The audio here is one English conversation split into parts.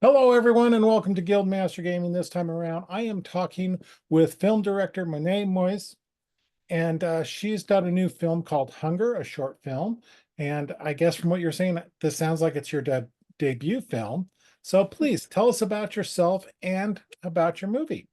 Hello, everyone, and welcome to Guildmaster Gaming. This time around, I am talking with film director Monaye Moyes, and she's got a new film called Hunger, a short film. And I guess from what you're saying, this sounds like it's your debut film. So please tell us about yourself and about your movie.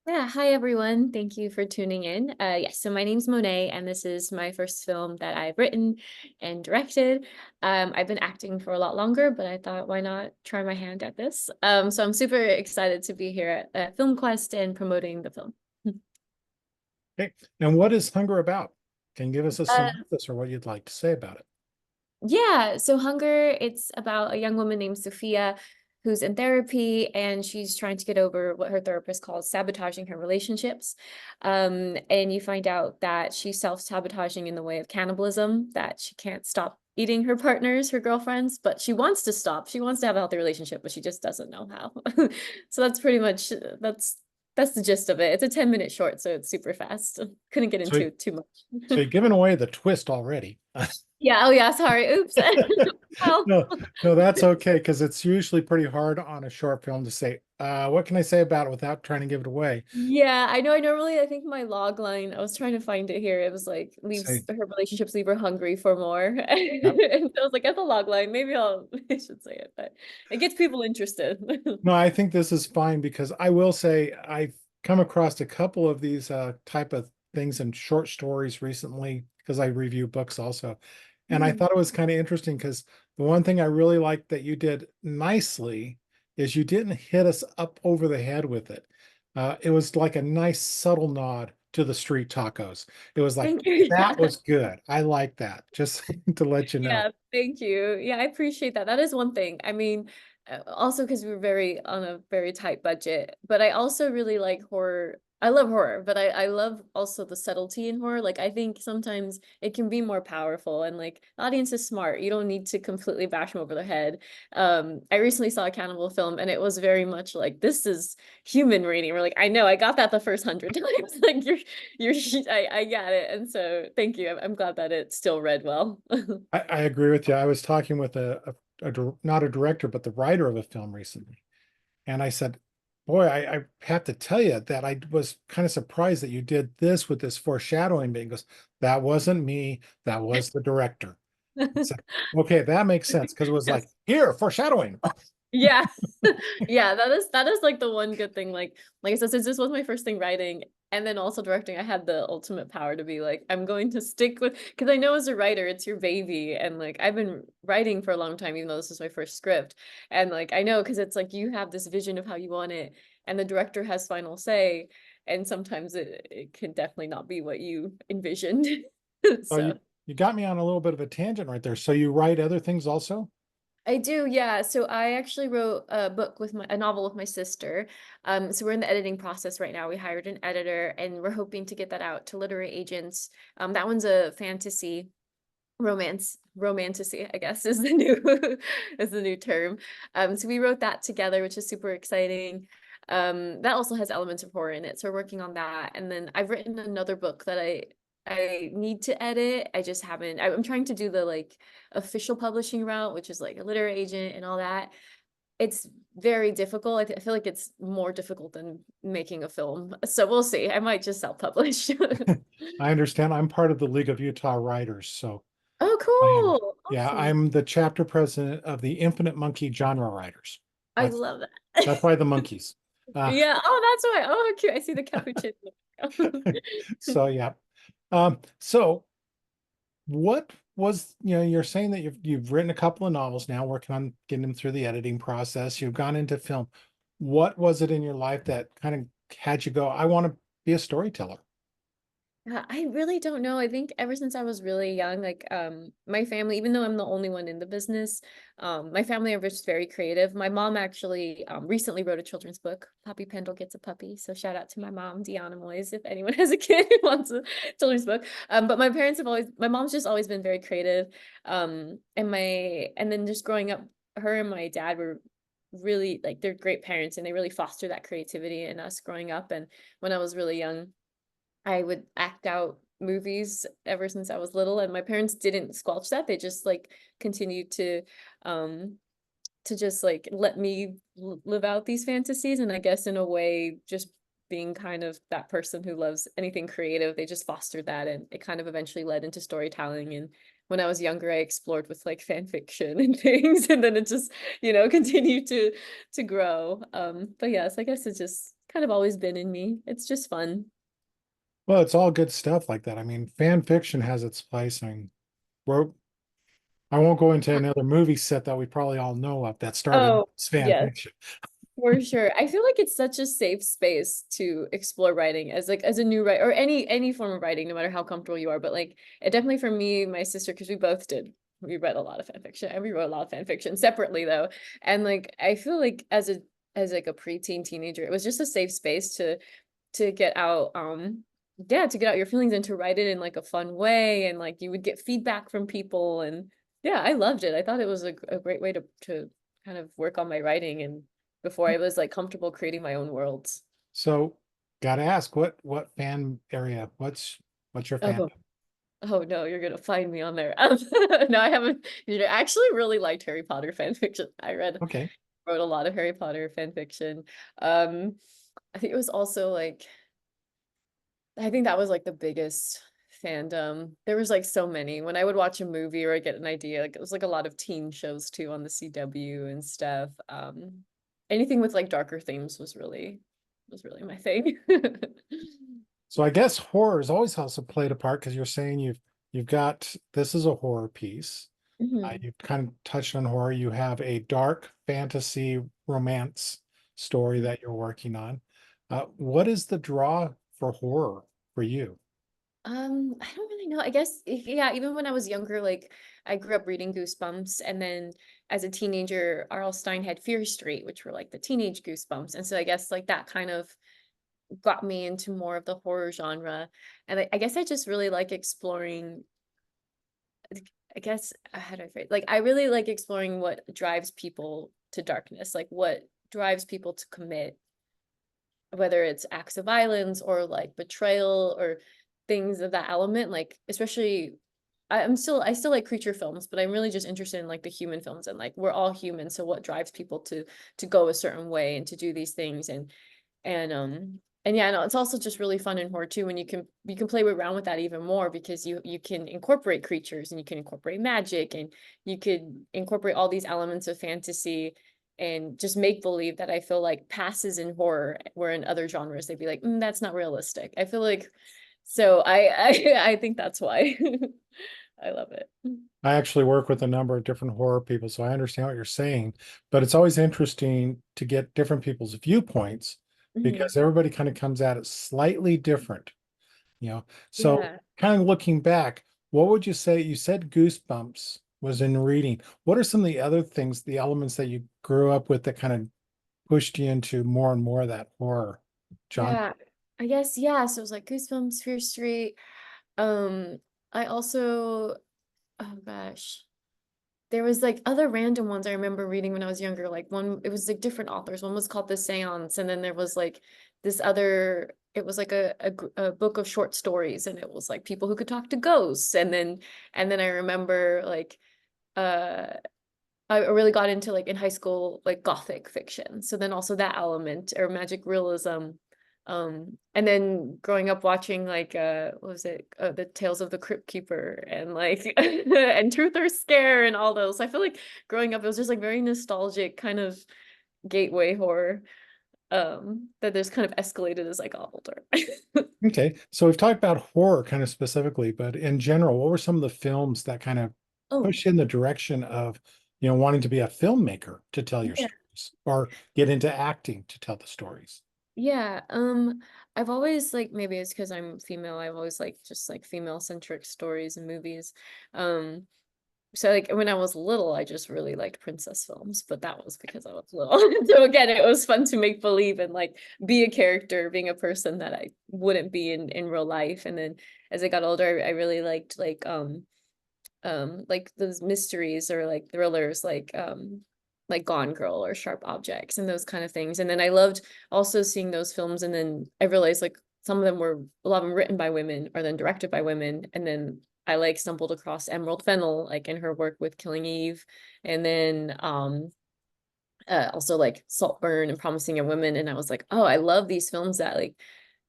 Yeah, hi everyone. Thank you for tuning in. Yes, so my name's Monet, and this is my first film that I've written and directed. I've been acting for a lot longer, but I thought, why not try my hand at this? So I'm super excited to be here at Film Quest and promoting the film. Okay, and what is Hunger about? Can you give us a Uh, synopsis or what you'd like to say about it? Yeah, so Hunger, it's about a young woman named Sophia who's in therapy and she's trying to get over what her therapist calls sabotaging her relationships. And you find out that she's self-sabotaging in the way of cannibalism, that she can't stop eating her partners, her girlfriends, but she wants to stop. She wants to have a healthy relationship, but she just doesn't know how. So that's pretty much that's the gist of it. It's a 10-minute short, so it's super fast. Couldn't get So, into too much. so you're giving away the twist already. Yeah, oh yeah, sorry. Oops. Well, No, no, that's okay because it's usually pretty hard on a short film to say, what can I say about it without trying to give it away? yeah, I know. I think my log line, I was trying to find it here. It was like, leaves Say, her relationships leave her hungry for more. yep. And so I was like, at the log line, maybe I should say it, but it gets people interested. No, I think this is fine because I will say I've come across a couple of these type of things in short stories recently because I review books also. And I Mhm. thought it was kind of interesting because the one thing I really liked that you did nicely is you didn't hit us up over the head with it. It was like a nice subtle nod to the street tacos. It was like, Thank you. that Yeah. was good. I like that, just to let you know. Yeah, thank you. Yeah, I appreciate that. That is one thing. I mean, also because we were very on a very tight budget, but I also really like horror. I love horror, but I love also the subtlety in horror. Like I think sometimes it can be more powerful and like the audience is smart. You don't need to completely bash them over the head. I recently saw a cannibal film and it was very much like this is human reading. We're like, I know, I got that the first 100 times. Like you're I got it. And so thank you. I'm glad that it still read well. I agree with you. I was talking with not a director, but the writer of a film recently. And I said, boy, I have to tell you that I was kind of surprised that you did this with this foreshadowing. But he goes, that wasn't me. That was the director. I said, okay, that makes sense. Because it was like, Yes. here, foreshadowing. Yeah. Yeah, that is like the one good thing. Like I said, since this was my first thing writing and then also directing, I had the ultimate power to be like, I'm going to stick with because I know as a writer, it's your baby. And like I've been writing for a long time, even though this is my first script. And like I know because it's like you have this vision of how you want it, and the director has final say. And sometimes it can definitely not be what you envisioned. So So you got me on a little bit of a tangent right there. So you write other things also? I do, yeah. So I actually wrote a book with a novel with my sister. So we're in the editing process right now. We hired an editor and we're hoping to get that out to literary agents. That one's a fantasy romantasy, I guess is the new is the new term. So we wrote that together, which is super exciting. That also has elements of horror in it. So we're working on that. And then I've written another book that I need to edit. I just haven't. I'm trying to do the like official publishing route, which is like a literary agent and all that. It's very difficult. I feel like it's more difficult than making a film. So we'll see. I might just self-publish. I understand. I'm part of the League of Utah Writers. So Oh, I am, cool. yeah, Awesome. I'm the chapter president of the Infinite Monkey Genre Writers. I That's love that. that's why the monkeys. Uh, Yeah. Oh, that's why. Oh, how cute. I see the capuchin. so yeah. So what was, you're saying that you've written a couple of novels now, working on getting them through the editing process. You've gone into film. What was it in your life that kind of had you go, I want to be a storyteller? I really don't know. I think ever since I was really young, like my family, even though I'm the only one in the business, my family are just very creative. My mom actually recently wrote a children's book, Poppy Pendle Gets a Puppy. So shout out to my mom, Deanna Moyes, if anyone has a kid who wants a children's book. But my parents have always, my mom's just always been very creative. And then just growing up, her and my dad were really like they're great parents and they really foster that creativity in us growing up. And when I was really young, I would act out movies ever since I was little, and my parents didn't squelch that. They just like continued um to just like let me live out these fantasies. And I guess in a way, just being kind of that person who loves anything creative, they just fostered that, and it kind of eventually led into storytelling. And when I was younger, I explored with like fan fiction and things, and then it just, continued to grow. But yes, I guess it's just kind of always been in me. It's just fun. Well, it's all good stuff like that. I mean, fan fiction has its place. I mean, we're I won't go into another movie set that we probably all know of that started Oh, as fan yes. fiction. For sure. I feel like it's such a safe space to explore writing as like as a new writer, or any form of writing, no matter how comfortable you are. But like it definitely, for me, my sister, because we both did, we read a lot of fan fiction, and we wrote a lot of fan fiction separately though. And like I feel like as like a preteen teenager, it was just a safe space to get out, yeah, to get out your feelings and to write it in like a fun way, and like you would get feedback from people. And yeah, I loved it. I thought it was a great way to kind of work on my writing, and before I was like comfortable creating my own worlds. So, gotta ask, what fan area? What's your fan? Oh, oh no, you're gonna find me on there. No, I haven't. I actually really liked Harry Potter fan fiction. Okay. Wrote a lot of Harry Potter fan fiction. Um, I think it was also like, I think that was like the biggest fandom. There was like so many. When I would watch a movie or I get an idea, like it was like a lot of teen shows too on the CW and stuff. Anything with like darker themes was really my thing. So I guess horror has always also played a part because you're saying you've got this is a horror piece. Mhm. You've kind of touched on horror. You have a dark fantasy romance story that you're working on. What is the draw for horror for you? I don't really know. I guess yeah, even when I was younger, like I grew up reading Goosebumps, and then as a teenager, R.L. Stein had Fear Street, which were like the teenage Goosebumps. And so I guess like that kind of got me into more of the horror genre. And I guess I just really like exploring, I guess, how do I phrase, like I really like exploring what drives people to darkness, like what drives people to commit, whether it's acts of violence or like betrayal or things of that element. Like especially, I still like creature films, but I'm really just interested in like the human films, and like we're all human, so what drives people to go a certain way and to do these things. And yeah, no, it's also just really fun in horror too when you can play around with that even more, because you can incorporate creatures, and you can incorporate magic, and you could incorporate all these elements of fantasy and just make believe that I feel like passes in horror, where in other genres they'd be like, that's not realistic. I feel like, so I think that's why I love it. I actually work with a number of different horror people, so I understand what you're saying, but it's always interesting to get different people's viewpoints Mhm. because everybody kind of comes at it slightly different, you know. So Yeah. kind of looking back, what would you say? You said Goosebumps was in reading. What are some of the other things, the elements that you grew up with that kind of pushed you into more and more of that horror genre? Yeah. I guess, yeah. So it was like Goosebumps, Fear Street. Um, I also, oh gosh, there was like other random ones I remember reading when I was younger. Like one, it was like different authors. One was called The Seance, and then there was like this other, it was like a book of short stories, and it was like people who could talk to ghosts. And then I remember like uh I really got into like in high school like gothic fiction. So then also that element, or magic realism. And then growing up watching like what was it? The Tales of the Crypt Keeper, and like and Truth or Scare and all those. I feel like growing up it was just like very nostalgic kind of gateway horror that there's kind of escalated as I got older. Okay, so we've talked about horror kind of specifically, but in general, what were some of the films that kind of Oh, push you in the direction of, wanting to be a filmmaker to tell your yeah. stories or get into acting to tell the stories? Yeah, I've always like, maybe it's because I'm female, I've always like just like female centric stories and movies. Um, so like when I was little, I just really liked princess films, but that was because I was little. So again, it was fun to make believe and like be a character, being a person that I wouldn't be in real life. And then as I got older, I really liked like those mysteries or like thrillers, like Gone Girl or Sharp Objects and those kind of things. And then I loved also seeing those films, and then I realized like some of them were, a lot of them written by women or then directed by women. And then I like stumbled across Emerald Fennell like in her work with Killing Eve. And then also like Saltburn and Promising Young Women. And I was like, oh, I love these films that like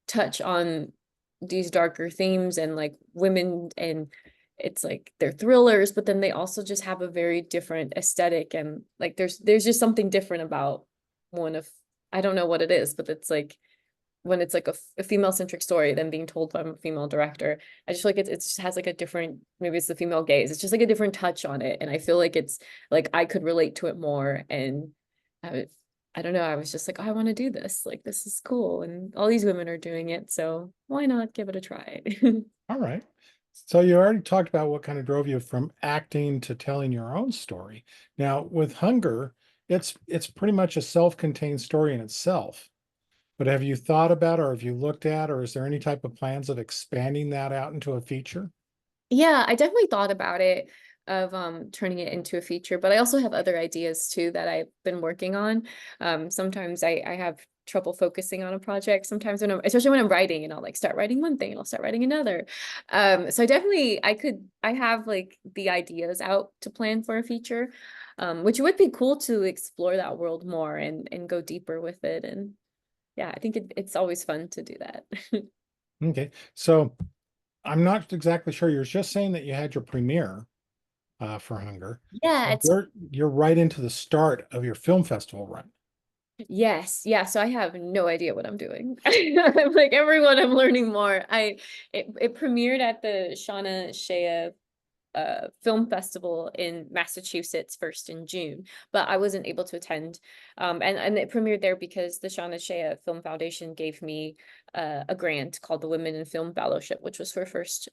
touch on these darker themes and like women, and it's like they're thrillers, but then they also just have a very different aesthetic, and like there's just something different about one of, I don't know what it is, but it's like when it's like a female centric story then being told by a female director, I just feel like it just has like a different, maybe it's the female gaze, it's just like a different touch on it, and I feel like it's like I could relate to it more. And I, I don't know, I was just like, oh, I want to do this, like this is cool and all these women are doing it, so why not give it a try. All right. So you already talked about what kind of drove you from acting to telling your own story. Now with Hunger, it's pretty much a self-contained story in itself. But have you thought about, or have you looked at, or is there any type of plans of expanding that out into a feature? Yeah, I definitely thought about it, of turning it into a feature, but I also have other ideas too that I've been working on. Sometimes I have trouble focusing on a project. Sometimes when I'm, especially when I'm writing, and I'll like start writing one thing and I'll start writing another. So I definitely I have like the ideas out to plan for a feature, which would be cool to explore that world more and go deeper with it. And yeah, I think it's always fun to do that. Okay, so I'm not exactly sure. You're just saying that you had your premiere for Hunger. Yeah, So you're right into the start of your film festival run. yes, yeah. So I have no idea what I'm doing. I'm like everyone, I'm learning more. It premiered at the Shauna Shea film festival in Massachusetts first in June, but I wasn't able to attend. And it premiered there because the Shauna Shea Film Foundation gave me a grant called the Women in Film Fellowship, which was for first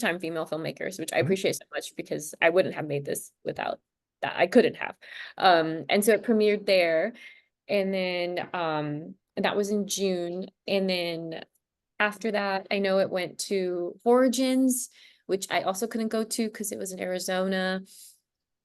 time female filmmakers, which I Mhm. appreciate so much because I wouldn't have made this without that. I couldn't have. And so it premiered there, and then that was in June, and then after that, I know it went to Origins, which I also couldn't go to because it was in Arizona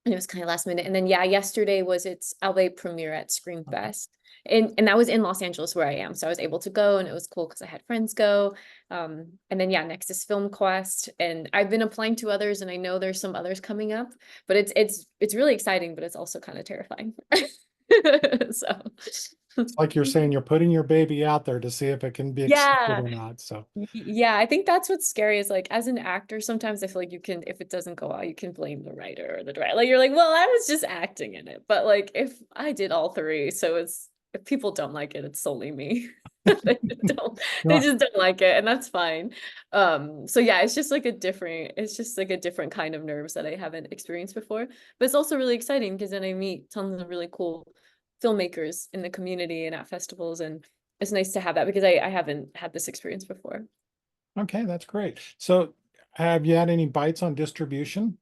and it was kind of last minute. And then yeah, yesterday was its LA premiere at Scream Fest. And that was in Los Angeles where I am. So I was able to go and it was cool because I had friends go. And then yeah, next is Film Quest. And I've been applying to others and I know there's some others coming up, but it's really exciting, but it's also kind of terrifying. So It's like you're saying you're putting your baby out there to see if it can be accepted yeah. or not. So, Yeah, I think that's what's scary is like as an actor, sometimes I feel like you can, if it doesn't go out, you can blame the writer or the director. Like you're like, well, I was just acting in it. But like if I did all three, so it's, if people don't like it, it's solely me. They just don't, they yeah, just don't like it, and that's fine. So yeah, it's just like a different, it's just like a different kind of nerves that I haven't experienced before. But it's also really exciting because then I meet tons of really cool filmmakers in the community and at festivals, and it's nice to have that because I haven't had this experience before. okay, that's great. So have you had any bites on distribution?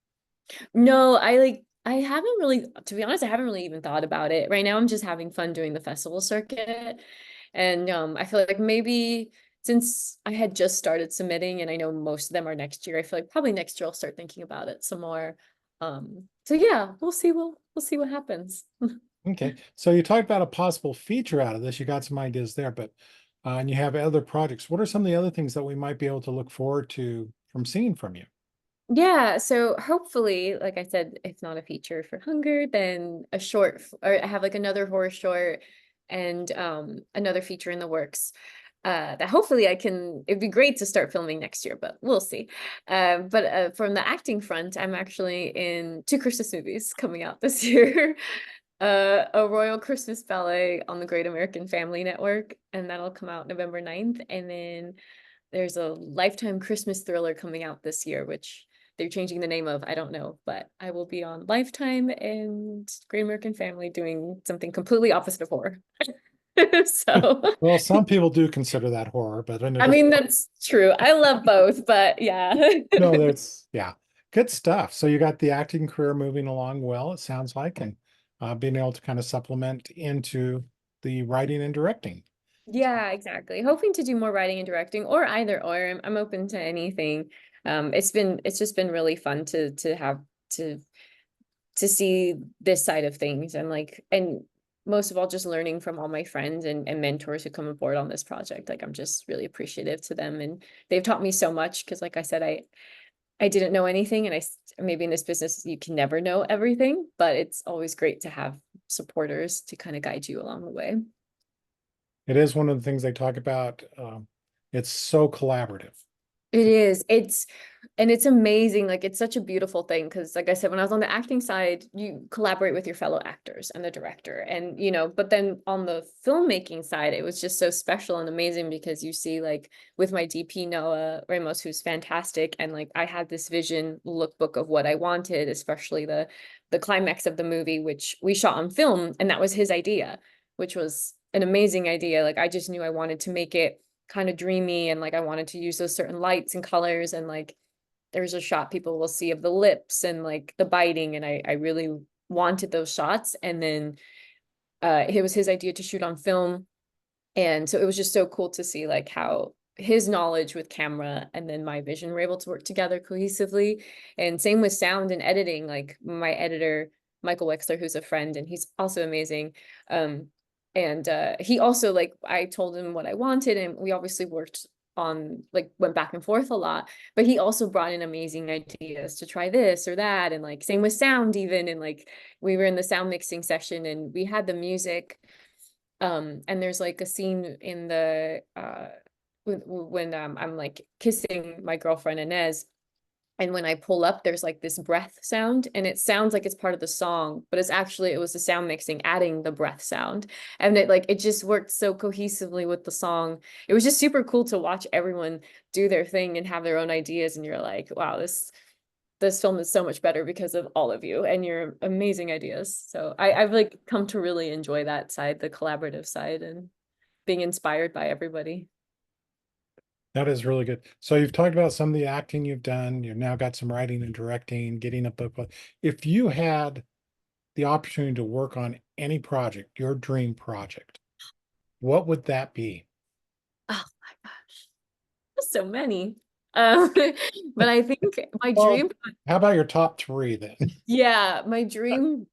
No, I haven't really, to be honest, I haven't really even thought about it. Right now I'm just having fun doing the festival circuit. And I feel like maybe since I had just started submitting and I know most of them are next year, I feel like probably next year I'll start thinking about it some more. So yeah, we'll see what happens. Okay, so you talked about a possible feature out of this. You got some ideas there, but and you have other projects. What are some of the other things that we might be able to look forward to from seeing from you? Yeah, so hopefully, like I said, if not a feature for Hunger, then a short, or I have like another horror short and another feature in the works. That hopefully I can, it'd be great to start filming next year, but we'll see. But from the acting front, I'm actually in two Christmas movies coming out this year. A Royal Christmas Ballet on the Great American Family Network, and that'll come out November 9th. And then there's a Lifetime Christmas thriller coming out this year, which they're changing the name of, I don't know, but I will be on Lifetime and Great American Family doing something completely opposite of horror. So, Well, some people do consider that horror, but in a I different. mean, that's true. I love both, but yeah. No, that's yeah, good stuff. So you got the acting career moving along well, it sounds like, and being able to kind of supplement into the writing and directing. Yeah, exactly. Hoping to do more writing and directing or either or. I'm open to anything. It's just been really fun to have to to see this side of things, and like, and most of all just learning from all my friends and mentors who come aboard on this project. Like I'm just really appreciative to them, and they've taught me so much because like I said, I didn't know anything, and maybe in this business you can never know everything, but it's always great to have supporters to kind of guide you along the way. It is one of the things they talk about. It's so collaborative. It is. It's amazing. Like it's such a beautiful thing because like I said, when I was on the acting side, you collaborate with your fellow actors and the director. And but then on the filmmaking side, it was just so special and amazing because you see like with my DP Noah Ramos, who's fantastic, and like I had this vision lookbook of what I wanted, especially the climax of the movie, which we shot on film, and that was his idea, which was an amazing idea. Like I just knew I wanted to make it kind of dreamy and like I wanted to use those certain lights and colors and like there's a shot people will see of the lips and like the biting and I really wanted those shots and then it was his idea to shoot on film and so it was just so cool to see like how his knowledge with camera and then my vision were able to work together cohesively and same with sound and editing like my editor Michael Wexler who's a friend and he's also amazing and he also like I told him what I wanted and we obviously worked on like went back and forth a lot but he also brought in amazing ideas to try this or that and like same with sound even and like we were in the sound mixing session and we had the music and there's like a scene in the when I'm like kissing my girlfriend Inez and when I pull up, there's like this breath sound, and it sounds like it's part of the song, but it was the sound mixing adding the breath sound. And it just worked so cohesively with the song. It was just super cool to watch everyone do their thing and have their own ideas. And you're like, wow, this film is so much better because of all of you and your amazing ideas. So I've like come to really enjoy that side, the collaborative side, and being inspired by everybody. That is really good. So you've talked about some of the acting you've done. You've now got some writing and directing, getting a book. If you had the opportunity to work on any project, your dream project, what would that be? Oh my gosh, there's so many. Um, but I think my Well, dream, how about your top three then? yeah, my dream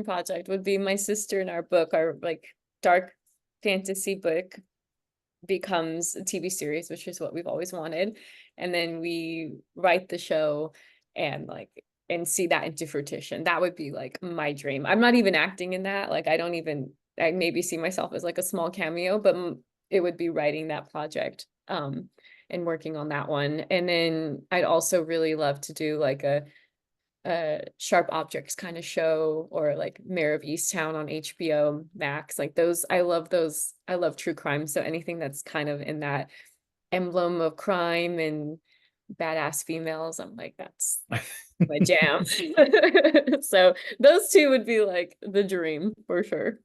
project would be my sister and our book, our like dark fantasy book becomes a TV series, which is what we've always wanted. And then we write the show and like and see that into fruition. That would be like my dream. I'm not even acting in that. Like I maybe see myself as like a small cameo, but it would be writing that project and working on that one. And then I'd also really love to do like a sharp objects kind of show or like Mayor of Easttown on HBO Max. Like those, I love those. I love true crime. So anything that's kind of in that emblem of crime and badass females, I'm like, that's my jam. So those two would be like the dream for sure.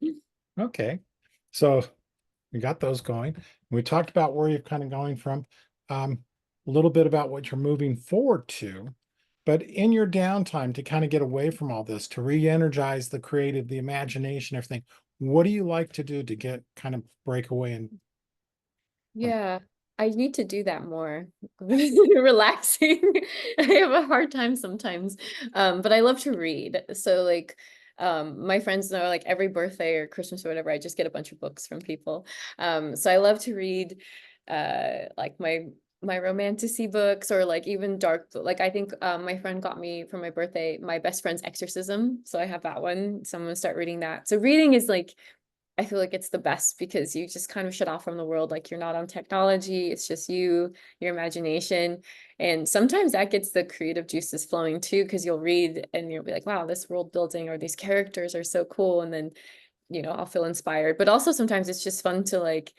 Okay. So we got those going. We talked about where you're kind of going from, a little bit about what you're moving forward to, but in your downtime to kind of get away from all this, to re-energize the creative, the imagination, everything, what do you like to do to get kind of break away and from Yeah, I need to do that more. Relaxing. I have a hard time sometimes. But I love to read. So like my friends know like every birthday or Christmas or whatever, I just get a bunch of books from people. So I love to read like my romantasy books or like even like I think my friend got me for my birthday my best friend's exorcism. So I have that one. So I'm gonna start reading that. So reading is like I feel like it's the best because you just kind of shut off from the world. Like you're not on technology. It's just you, your imagination. And sometimes that gets the creative juices flowing too, because you'll read and you'll be like, wow, this world building or these characters are so cool. And then, I'll feel inspired. But also sometimes it's just fun to like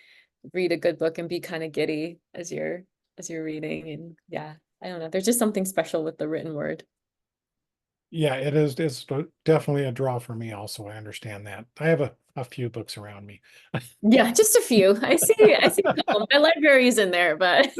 read a good book and be kind of giddy as you're reading. And yeah, I don't know. There's just something special with the written word. yeah, it's definitely a draw for me also. I understand that. I have a few books around me. Yeah, just a few. I see a couple. My library is in there, but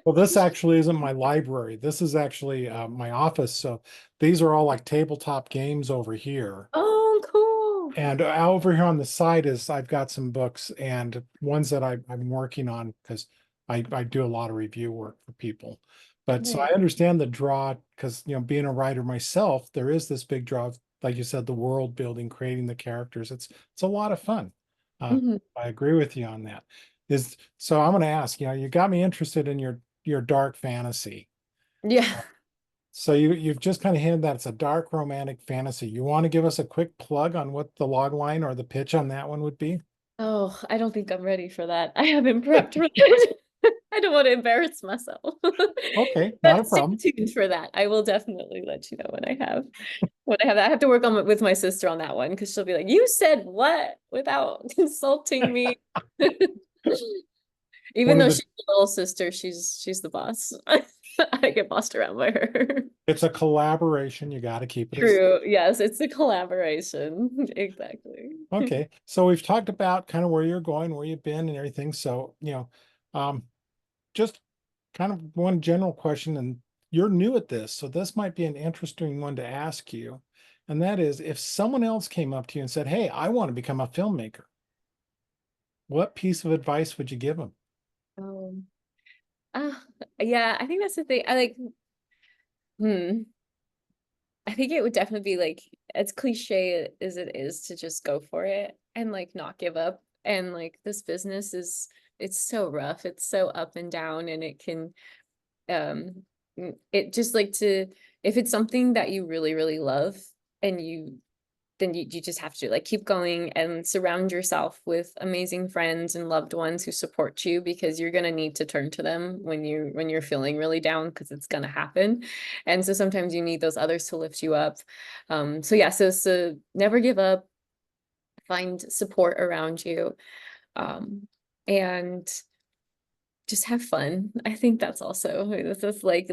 Well, this actually isn't my library. This is actually my office. So these are all like tabletop games over here. oh, cool. And over here on the side is I've got some books and ones that I'm working on because I do a lot of review work for people. But so I Nice. understand the draw because being a writer myself, there is this big draw of, like you said, the world building, creating the characters. It's a lot of fun. Uh, Mhm. I agree with you on that. Is so I'm going to ask, you got me interested in your dark fantasy. Yeah. So you've just kind of hinted that it's a dark romantic fantasy. You want to give us a quick plug on what the log line or the pitch on that one would be? Oh, I don't think I'm ready for that. I haven't prepped for that. I don't want to embarrass myself. Okay, not a But stay problem. tuned for that. I will definitely let you know when I have that. I have to work on it with my sister on that one because she'll be like, "You said what?" without consulting me. Even One of though the she's a little sister, she's the boss. I get bossed around by her. It's a collaboration. You got to keep it as True. Yes, it's a collaboration. Exactly. okay. So we've talked about kind of where you're going, where you've been and everything. So, um, just kind of one general question, and you're new at this, so this might be an interesting one to ask you. And that is, if someone else came up to you and said, "Hey, I want to become a filmmaker," what piece of advice would you give them? Um, uh, yeah, I think that's the thing. Hmm. I think it would definitely be like as cliche as it is to just go for it and like not give up. And like this business is it's so rough. It's so up and down and it can it just like to if it's something that you really, really love and you just have to like keep going and surround yourself with amazing friends and loved ones who support you because you're going to need to turn to them when you're feeling really down because it's going to happen. And so sometimes you need those others to lift you up. So yeah, so never give up, find support around you, and just have fun. I think that's also this is like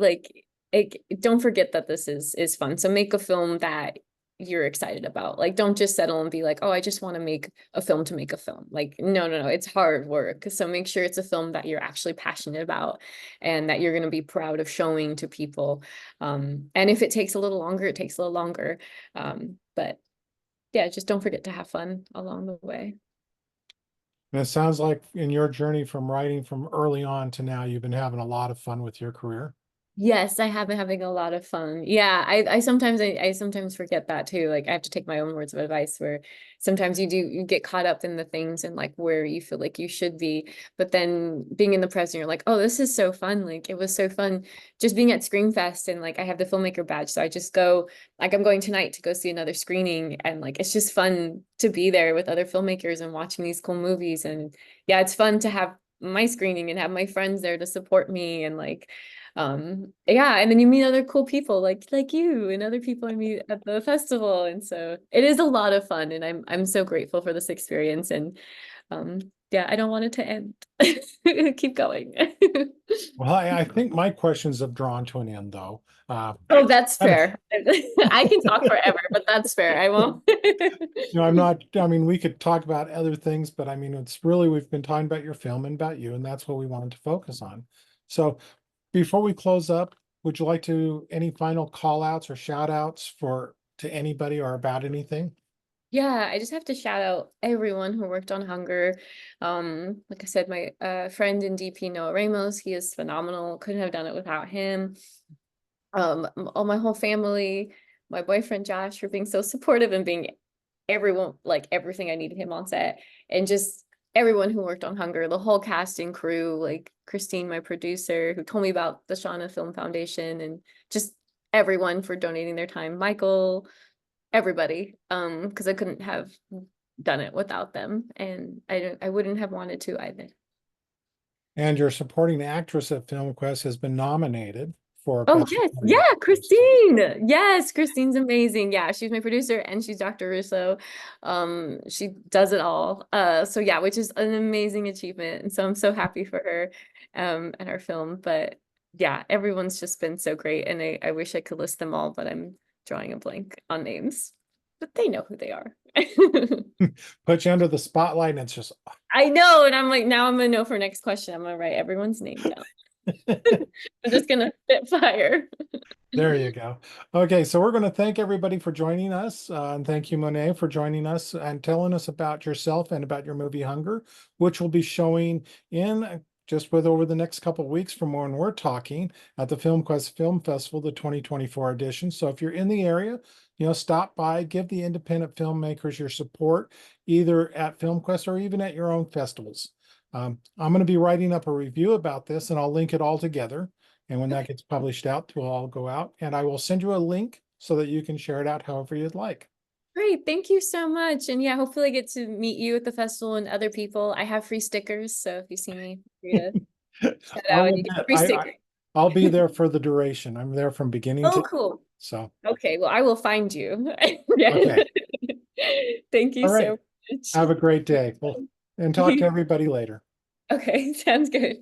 don't forget that this is fun. So make a film that you're excited about. Like don't just settle and be like, "Oh, I just want to make a film to make a film." Like no, no, no, it's hard work. So make sure it's a film that you're actually passionate about and that you're going to be proud of showing to people. And if it takes a little longer, it takes a little longer. But yeah, just don't forget to have fun along the way. And it sounds like in your journey from writing from early on to now, you've been having a lot of fun with your career. Yes, I have been having a lot of fun. Yeah, I sometimes forget that too. Like I have to take my own words of advice where sometimes you get caught up in the things and like where you feel like you should be. But then being in the present, you're like, oh, this is so fun. Like it was so fun just being at Screamfest and like I have the filmmaker badge. So I just go like I'm going tonight to go see another screening and like it's just fun to be there with other filmmakers and watching these cool movies. And yeah, it's fun to have my screening and have my friends there to support me and like yeah, and then you meet other cool people like you and other people I meet at the festival, and so it is a lot of fun and I'm so grateful for this experience. And yeah, I don't want it to end. Keep going. Well, I think my questions have drawn to an end, though. Oh, that's I don't- fair. I can talk forever, but that's fair. I won't. I'm not, I mean, we could talk about other things, but I mean, it's really, we've been talking about your film and about you, and that's what we wanted to focus on. So before we close up, would you like to, any final call outs or shout outs to anybody or about anything? Yeah, I just have to shout out everyone who worked on Hunger. Like I said, my friend in DP, Noah Ramos, he is phenomenal. Couldn't have done it without him. All my whole family, my boyfriend Josh for being so supportive and being everyone like everything I needed him on set, and just everyone who worked on Hunger, the whole cast and crew, like Christine, my producer, who told me about the Shauna Film Foundation, and just everyone for donating their time. Michael, everybody, because I couldn't have done it without them, and I wouldn't have wanted to either. And your supporting actress at Film Quest has been nominated for Oh Best yes, Supporting yeah, Actress. So Christine. Yes, Christine's amazing. Yeah, she's my producer and she's Dr. Russo. She does it all. So yeah, which is an amazing achievement. And so I'm so happy for her and our film. But yeah, everyone's just been so great. And I wish I could list them all, but I'm drawing a blank on names. But they know who they are. put you under the spotlight, and it's just I know, and I'm like, now I'm gonna know for next question. I'm gonna write everyone's name down. I'm just gonna spit fire. there you go. Okay, so we're going to thank everybody for joining us. And thank you, Monet, for joining us and telling us about yourself and about your movie Hunger, which will be showing in just with over the next couple of weeks from when we're talking at the Film Quest Film Festival, the 2024 edition. So if you're in the area, stop by, give the independent filmmakers your support, either at Film Quest or even at your own festivals. I'm going to be writing up a review about this, and I'll link it all together. And when that gets published out, we'll all go out, and I will send you a link so that you can share it out however you'd like. Great, thank you so much. And yeah, hopefully I get to meet you at the festival and other people. I have free stickers, so if you see me, feel free to shout I out and will you be, get a free sticker. I'll be there for the duration. I'm there from beginning Oh, to, cool. so, Okay, well, I will find you. Yeah. okay. Thank you All right. so much. Have a great day. Well, and talk to everybody later. Okay, sounds good.